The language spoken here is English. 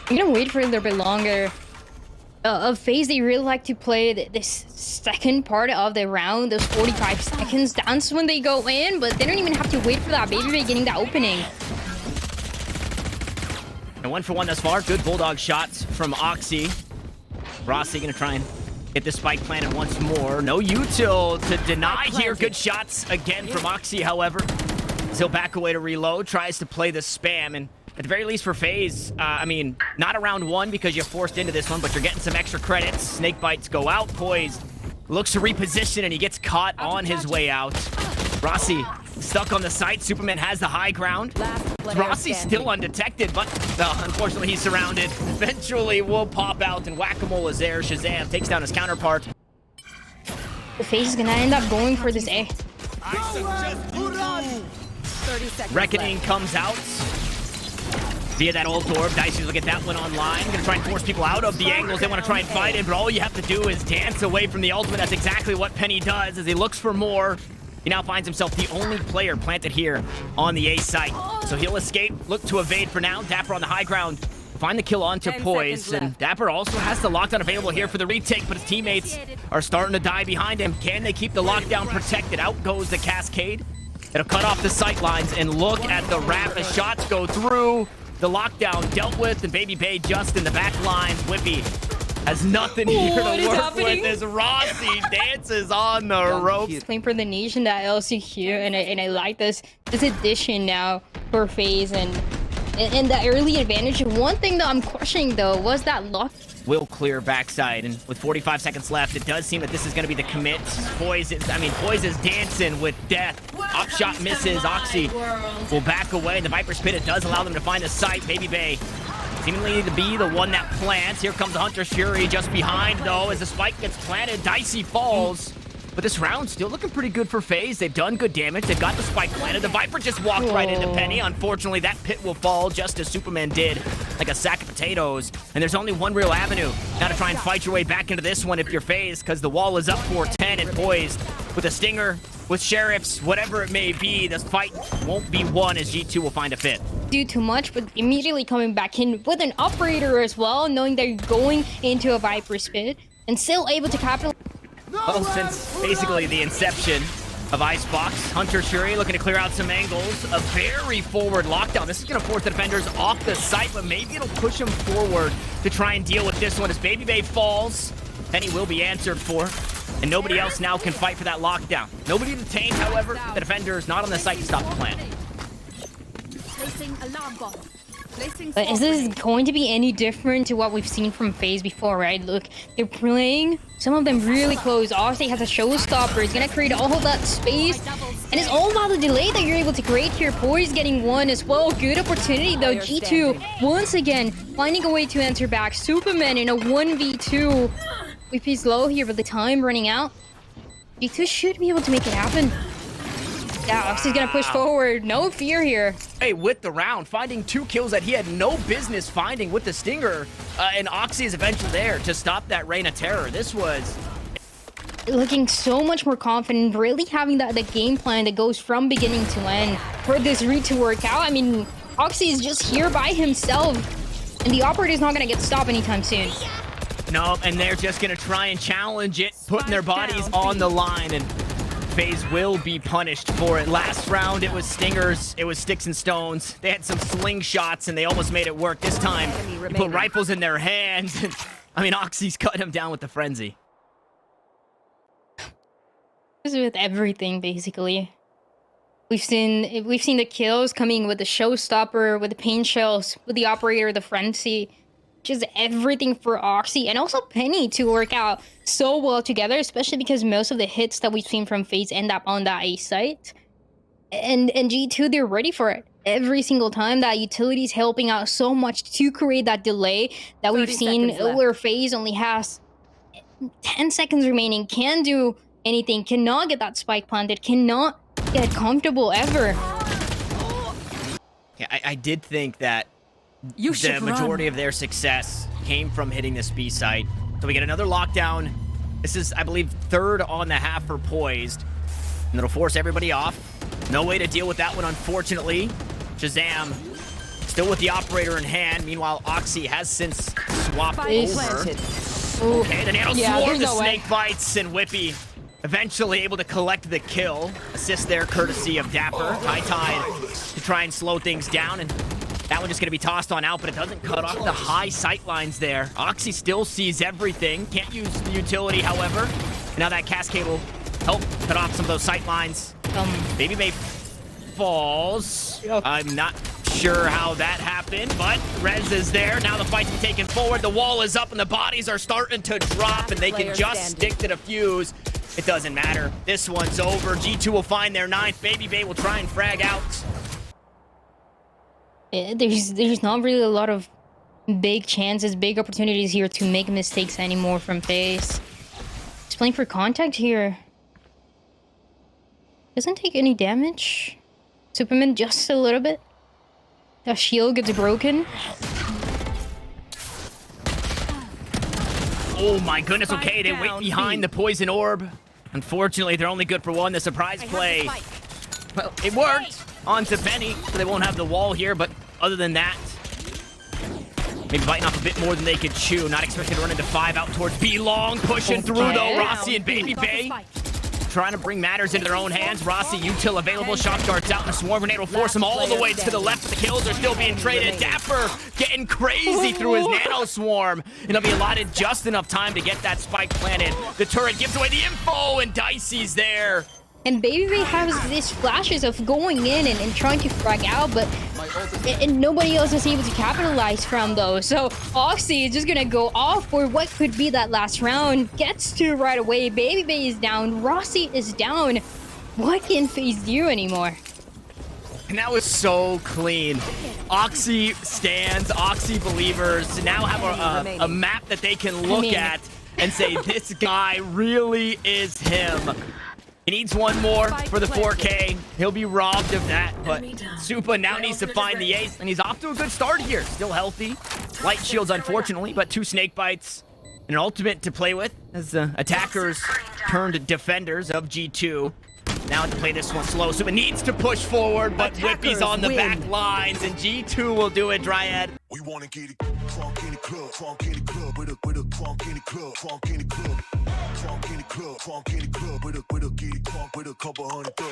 I'm gonna wait for a little bit longer. FaZe, they really like to play this second part of the round, those 45 seconds. That's when they go in, but they don't even have to wait for that baby getting that opening. And 1 for 1 thus far. Good bulldog shots from Oxy. Rossy gonna try and get the spike planted once more. No util to deny here. Good shots again from Oxy, however. He'll back away to reload, tries to play the spam, and at the very least for FaZe, I mean, not around 1 because you're forced into this one, but you're getting some extra credits. Snake bites go out, Poised looks to reposition, and he gets caught on his way out. Rossy stuck on the site. Superman has the high ground. Rossy still undetected, but unfortunately he's surrounded. Eventually will pop out, and Whack-A-Mole is there. Shazam takes down his counterpart. The FaZe is gonna end up going for this A. Reckoning comes out via that old orb. Dicey will get that one online. Gonna try and force people out of the angles they want to try and fight it, but all you have to do is dance away from the ultimate. That's exactly what Penny does as he looks for more. He now finds himself the only player planted here on the A site. So he'll escape, look to evade for now. dapr on the high ground. Find the kill onto Poise, and dapr also has the lockdown available here for the retake, but his teammates are starting to die behind him. Can they keep the lockdown protected? Out goes the Cascade. It'll cut off the sight lines, and look at the wrap as shots go through. The lockdown dealt with, and Baby Bay just in the back line. Whippy has nothing here to work with as Rossy dances on the ropes. Playing for the nation, that LCQ, and I like this addition now for FaZe and the early advantage. One thing that I'm questioning though was that lock. Will clear backside, and with 45 seconds left, it does seem that this is going to be the commit. Poise is dancing with death. Up shot misses. Oxy will back away. The Viper's Pit, it does allow them to find a site. Baby Bay seemingly to be the one that plants. Here comes the Hunter's Fury just behind, though, as the spike gets planted. Dicey falls. But this round still looking pretty good for FaZe. They've done good damage. They've got the spike planted. The Viper just walked right into Penny. Unfortunately, that pit will fall just as Superman did, like a sack of potatoes. And there's only one real avenue. Got to try and fight your way back into this one if you're FaZe, because the wall is up for 10 and Poised. With a Stinger, with Sheriffs, whatever it may be, this fight won't be won as G2 will find a fit. Do too much, but immediately coming back in with an operator as well, knowing they're going into a Viper's Pit and still able to capitalize. Well, since basically the inception of Icebox, Hunter's Fury looking to clear out some angles. A very forward lockdown. This is going to force the defenders off the site, but maybe it'll push them forward to try and deal with this one as Baby Bay falls. Penny will be answered for, and nobody else now can fight for that lockdown. Nobody detained, however. The defenders not on the site to stop the plan. But is this going to be any different to what we've seen from FaZe before, right? Look, they're playing, some of them really close. Oxy has a showstopper. He's going to create all of that space. And it's all about the delay that you're able to create here. Poise getting one as well. Good opportunity, though. G2, once again, finding a way to enter back. Superman in a 1v2. VP's low here, but the time running out. G2 should be able to make it happen. Yeah, Oxy's gonna push forward. No fear here. Hey, with the round, finding 2 kills that he had no business finding with the Stinger. And Oxy is eventually there to stop that reign of terror. This was looking so much more confident, really having the game plan that goes from beginning to end for this read to work out. I mean, Oxy is just here by himself, and the operator's not gonna get stopped anytime soon. No, and they're just gonna try and challenge it, putting their bodies on the line, and FaZe will be punished for it. Last round, it was Stingers, it was Sticks and Stones. They had some slingshots, and they almost made it work. This time, you put rifles in their hands. And, I mean, Oxy's cut him down with the Frenzy. This is with everything, basically. We've seen the kills coming with the showstopper, with the pain shells, with the operator, the Frenzy. Just everything for Oxy and also Penny to work out so well together, especially because most of the hits that we've seen from FaZe end up on that A site. And G2, they're ready for it. Every single time that utility's helping out so much to create that delay that we've seen where FaZe only has 10 seconds remaining, can do anything, cannot get that spike planted, cannot get comfortable ever. Yeah, I did think that the majority of their success came from hitting this B site. So we get another lockdown. This is, I believe, 3rd on the half for Poised. And it'll force everybody off. No way to deal with that one, unfortunately. Shazam Still with the operator in hand. Meanwhile, Oxy has since swapped over. Okay, the Nano Swarm, the snake bites, and Whippy eventually able to collect the kill. Assist there, courtesy of dapr. High Tide to try and slow things down, and that one just going to be tossed on out, but it doesn't cut off the high sight lines there. Oxy still sees everything. Can't use the utility, however. And now that Cascade will help cut off some of those sight lines. Baby Bay falls. I'm not sure how that happened, but Rez is there. Now the fight's taken forward. The wall is up, and the bodies are starting to drop, and they can just stick to the fuse. It doesn't matter. This one's over. G2 will find their 9th. Baby Bay will try and frag out. There's not really a lot of big chances, big opportunities here to make mistakes anymore from FAZE. He's playing for contact here. Doesn't take any damage. Superman just a little bit. The shield gets broken. Oh my goodness, okay, they wait behind the poison orb. Unfortunately, they're only good for one. The surprise play, well, it worked onto Benny, so they won't have the wall here, but other than that, maybe biting off a bit more than they could chew. Not expecting to run into 5 out towards B long, pushing through though. Rossy and Baby Bay trying to bring matters into their own hands. Rossy, util available, shock darts out, and a swarm grenade will force him all the way to the left. The kills are still being traded. dapr getting crazy through his nano swarm, and it'll be allotted just enough time to get that spike planted. The turret gives away the info, and Dicey's there. And Baby Bay has these flashes of going in and trying to frag out, but and nobody else is able to capitalize from those. So Oxy is just gonna go off for what could be that last round. Gets to right away. Baby Bay is down. Rossy is down. What can FAZE do anymore? And that was so clean. Oxy stands, Oxy believers now have a map that they can look at and say, this guy really is him. He needs one more for the 4K. He'll be robbed of that, but Supa now needs to find the ace, and he's off to a good start here. Still healthy. Light shields, unfortunately, but 2 snake bites. And an ultimate to play with as the attackers turned defenders of G2. Now to play this one slow. Supa needs to push forward, but Whippy's on the back lines, and G2 will do it, Dryad. We want to get it crunk in the club, crunk in the club, with a crunk in the club, crunk in the club, crunk in the club, crunk in the club, with a get it crunk with a couple hundred thugs.